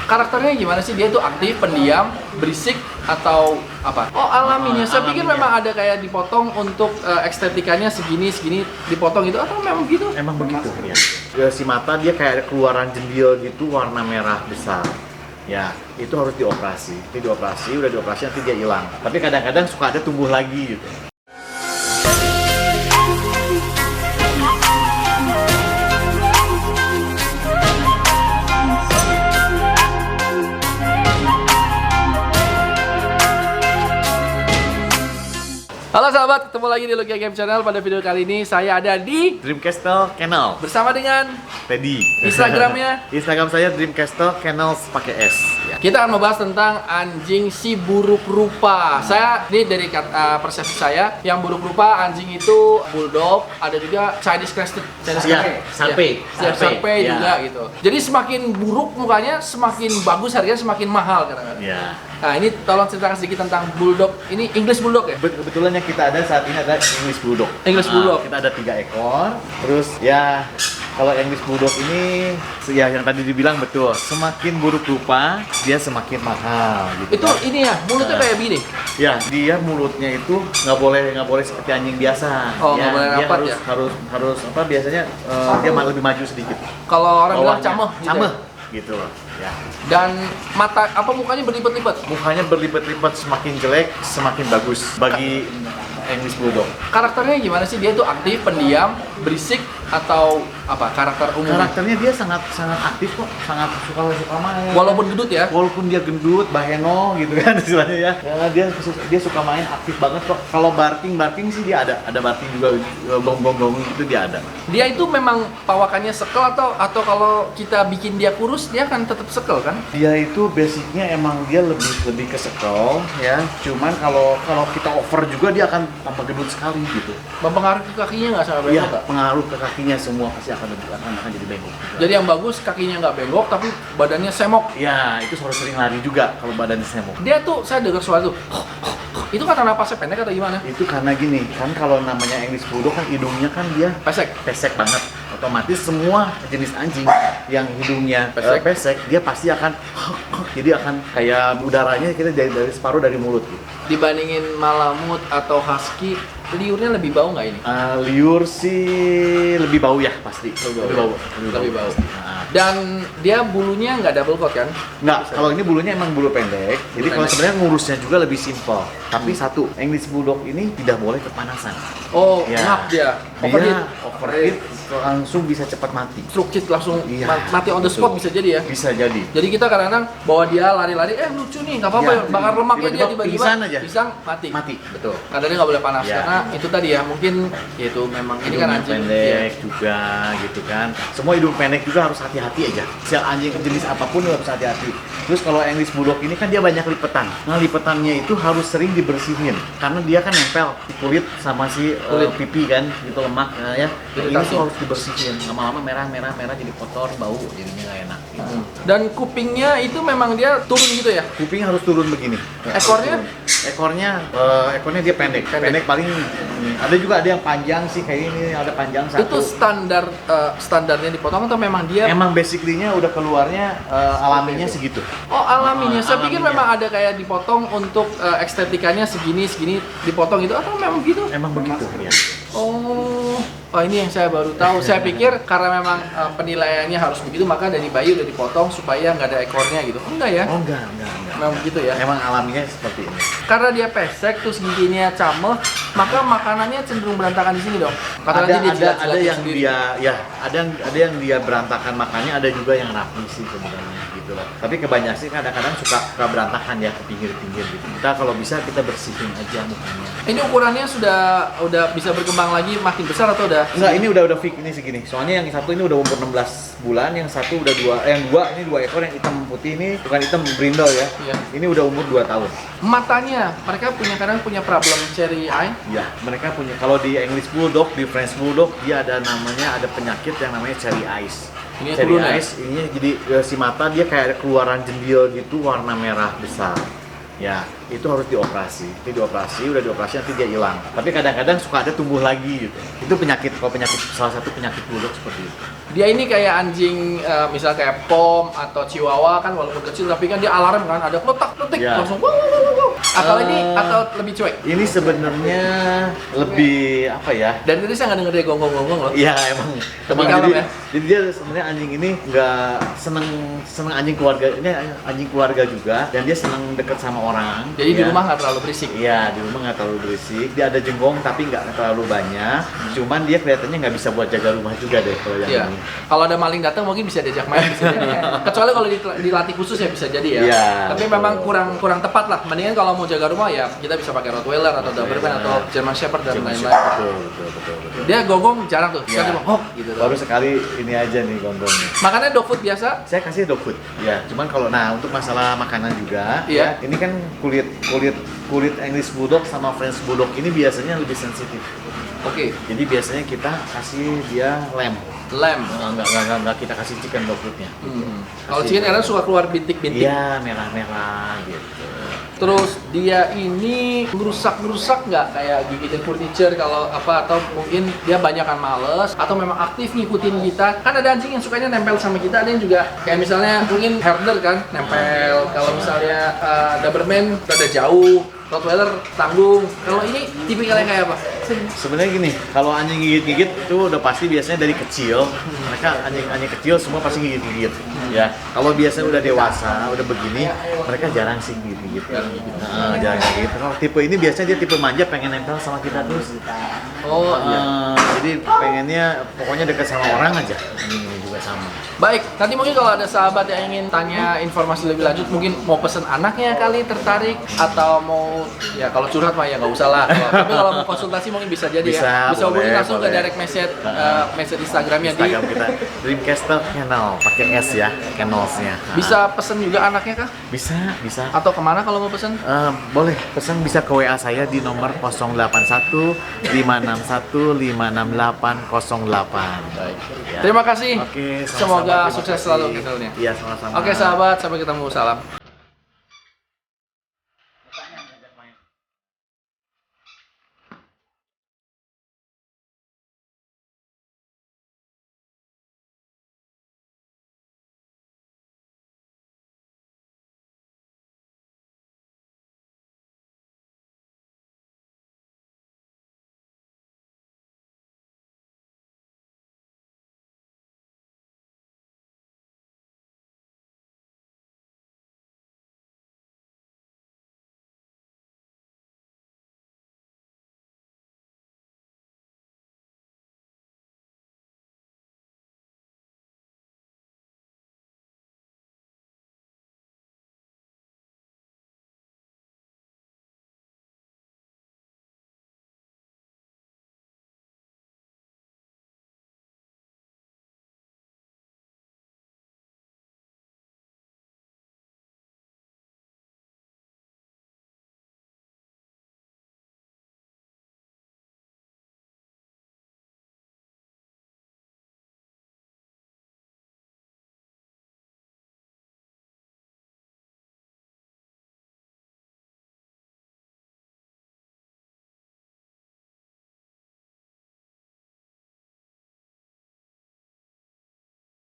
Karakternya gimana sih? Dia tuh aktif, pendiam, berisik, atau apa? Oh, alaminya. Saya pikir memang ada kayak dipotong untuk estetikanya segini dipotong gitu, atau memang gitu? Emang begitu ya. Si mata dia kayak ada keluaran jendil gitu warna merah besar. Ya, itu harus dioperasi. Udah dioperasi nanti dia hilang. Tapi kadang-kadang suka ada tumbuh lagi gitu. Halo sahabat, ketemu lagi di Lukia Game Channel. Pada video kali ini saya ada di Dreamcastle Kennels bersama dengan Teddy. Instagramnya. Instagram saya Dreamcastle Kennels pakai S. Ya, kita akan membahas tentang anjing si buruk rupa. Saya ini dari persepsi saya, yang buruk rupa anjing itu bulldog, ada juga Chinese Crested, Shar-Pei juga gitu. Jadi semakin buruk mukanya, semakin bagus harganya, semakin mahal kadang-kadang. Ya. Nah, ini tolong ceritakan sedikit tentang bulldog. Ini English bulldog ya? Kebetulan yang kita ada saat ini adalah English Bulldog. English Bulldog. Kita ada 3 ekor. Terus ya kalau English Bulldog ini ya yang tadi dibilang betul. Semakin buruk rupa, dia semakin mahal. Gitu Itu kan. ini ya, mulutnya kayak begini. Ya, dia mulutnya itu nggak boleh seperti anjing biasa. Oh, ya, nggak boleh dia rapat harus apa biasanya dia lebih maju sedikit. Kalau orang bilang Bawahnya. cameh gitu. Cameh Ya? gitu loh. Ya. Dan mata mukanya berlipat-lipat. Mukanya berlipat-lipat, semakin jelek semakin bagus bagi English Bulldog. Karakternya gimana sih? Dia tuh aktif, pendiam, berisik, atau apa? Karakter umum. Karakternya dia sangat aktif kok, sangat suka main. Walaupun gendut ya. Walaupun dia gendut, baheno gitu kan istilahnya ya. Karena dia suka main, aktif banget kok. Kalau barking sih dia ada barking juga, gong itu dia ada. Dia itu memang pawakannya sekel atau kalau kita bikin dia kurus dia akan tetap sekel kan? Dia itu basicnya emang dia lebih ke sekel ya. Cuman kalau kita over juga dia akan tambah gendut sekali gitu. Mempengaruhi ke kakinya nggak sama bengkok? Iya, Nggak? pengaruh ke kakinya semua pasti akan jadi bengkok. Jadi yang bagus kakinya nggak bengkok tapi badannya semok. Ya, itu harus sering lari juga kalau badannya semok. Dia tuh saya dengar suara tuh. Itu kata napasnya pendek atau gimana? Itu karena gini, kan kalau namanya English Bulldog kan hidungnya kan dia pesek banget. Otomatis semua jenis anjing yang hidungnya pesek, dia pasti akan jadi akan kayak udaranya kita dari separuh dari mulut gitu. Dibandingin Malamut atau Husky, liurnya lebih bau nggak ini? Liur sih lebih bau ya pasti. Lebih bau. Nah. Dan dia bulunya nggak double coat kan? Nggak, kalau ini bulunya emang bulu pendek. Jadi kalau sebenarnya ngurusnya juga lebih simpel. Tapi satu, English Bulldog ini tidak boleh kepanasan. Oh, Ya. ngap dia. Dia overheat langsung bisa cepat mati. Strukit langsung Iya, mati on the spot betul. bisa jadi ya? Bisa jadi. Jadi kita kadang-kadang bawa dia lari-lari, lucu nih, nggak apa-apa, Iya, bakar lemaknya dia tiba-tiba tiba-tiba pingsan aja. pisang mati. Betul. Karena dia nggak boleh panas, Iya. karena itu tadi ya mungkin yaitu memang ini kan Hidung anjing pendek iya. juga gitu kan. Semua hidung pendek juga harus hati-hati aja. Sial anjing jenis apapun harus hati-hati. Terus kalau English Bulldog ini kan dia banyak lipetan. Nah, lipetannya itu harus sering dibersihin karena dia kan nempel di kulit sama si pipi kan, gitu lemak ya. Jadi Ini tuh harus dibersihin. Lama-lama merah jadi kotor, bau jadinya nggak enak gitu. Dan kupingnya itu memang dia turun gitu ya? Kuping harus turun begini. Ekornya? Ekornya dia pendek paling ada juga ada yang panjang sih kayak ini ada panjang satu. Itu standarnya dipotong atau memang dia? Emang basically-nya udah keluarnya alaminya segitu. Oh, alaminya. Saya pikir Alaminya. memang ada kayak dipotong untuk estetikanya segini dipotong itu atau memang gitu? Emang begitu ya. Oh, ini yang saya baru tahu. Saya pikir karena memang penilaiannya harus begitu, maka dari bayi udah dipotong supaya nggak ada ekornya gitu. Enggak ya? Oh enggak. Memang begitu ya? Emang alaminya seperti ini. Karena dia pesek, terus giginya camel, maka makanannya cenderung berantakan di sini dong. Kata nanti dia Ada jilat-jilatin yang sendiri. ada yang dia berantakan makannya, ada juga yang rapi sih sebenarnya gitu loh. Tapi kebanyakan sih kadang-kadang suka berantakan ya ke pinggir-pinggir gitu. Kita kalau bisa kita bersihin aja mukanya. Ini ukurannya udah bisa berkembang lagi makin besar atau udah? Enggak, ini udah fix ini segini. Soalnya yang satu ini udah umur 16 bulan, yang satu udah ini dua ekor, yang hitam putih ini bukan hitam brindle ya. Iya. Ini udah umur 2 tahun. Matanya, mereka kadang punya problem cherry eye. Ya, mereka punya kalau di English Bulldog, di French Bulldog dia ada penyakit yang namanya cherry eyes. Ini Cherry turun ya? eyes ini jadi si mata dia kayak ada keluaran jendil gitu warna merah besar. Ya, itu harus dioperasi. Udah dioperasi nanti dia hilang. Tapi kadang-kadang suka ada tumbuh lagi gitu. Itu penyakit, kalau penyakit salah satu penyakit bulldog seperti itu. Dia ini kayak anjing, misal kayak pom atau chihuahua kan, walaupun kecil tapi kan dia alarm kan, ada kletak-kletik Ya. langsung wow, wow, wow, wow. Atau ini atau lebih cuek. Ini sebenarnya lebih apa ya? Dan tadi saya nggak denger dia gonggong-gonggong loh. Iya emang. Lebih kalem ya? Jadi dia sebenarnya anjing ini nggak seneng anjing keluarga. Ini anjing keluarga juga dan dia seneng deket sama orang. Jadi di ya. rumah nggak terlalu berisik. Iya, di rumah nggak terlalu berisik. Dia ada jenggong tapi nggak terlalu banyak. Cuman dia kelihatannya nggak bisa buat jaga rumah juga deh kalau yang Iya. ini. Kalau ada maling datang mungkin bisa diajak main, bisa jadi ya. Kecuali kalau dilatih khusus ya bisa jadi ya. Iya, Tapi betul. memang kurang tepat lah. Mendingan kalau mau jaga rumah ya kita bisa pakai Rottweiler atau Doberman atau German Shepherd dan German lain-lain. Shepherd, betul. Dia gonggong jarang tuh. Iya. Sekali cuma hop gitu. Baru sekali ini aja nih gonggongnya. Makannya dog food biasa. Saya kasih dog food. Ya, cuman kalau untuk masalah makanan juga, Iya. ya, ini kan kulit English Bulldog sama French Bulldog ini biasanya lebih sensitif. Oke. Jadi biasanya kita kasih dia lamb. Lamb. Nggak kita kasih chicken dog foodnya. Kalau chicken era suka keluar bintik-bintik. Iya, merah-merah gitu. Terus dia ini ngerusak nggak kayak gigitin furniture kalau apa, atau mungkin dia banyakan males atau memang aktif ngikutin kita. Kan ada anjing yang sukanya nempel sama kita, ada yang juga kayak misalnya mungkin herder kan nempel. Kalau misalnya Doberman rada jauh, Rottweiler tanggung. Kalau ini tipikalnya kayak apa? Sebenarnya gini, kalau anjing gigit-gigit itu udah pasti biasanya dari kecil. Mereka anjing kecil semua pasti gigit-gigit. Ya, kalau biasanya udah dewasa, udah begini, mereka jarang sih gigit-gigit. Jarang gigit. Kalau tipe ini biasanya dia tipe manja, pengen nempel sama kita terus. Oh iya. Jadi pengennya pokoknya dekat sama orang aja. Anjing ini juga sama. Baik, nanti mungkin kalau ada sahabat yang ingin tanya informasi lebih lanjut, mungkin mau pesen anaknya kali tertarik, atau mau ya kalau curhat mah ya nggak usah lah. Tapi kalau mau konsultasi mungkin bisa jadi Bisa, bisa hubungi boleh, langsung ke boleh. direct message message Instagramnya Instagram di. kita Dreamcaster Kennel pakai S ya, kennelsnya. Bisa pesen juga anaknya kah? Bisa. Atau kemana kalau mau pesen? Boleh pesan bisa ke WA saya di nomor 081 561 56808. Baik. Ya. Terima kasih. Oke, sama-sama. Semoga Terima sukses kasih. selalu channelnya. Iya, sama-sama. Oke sahabat, sampai ketemu. Salam.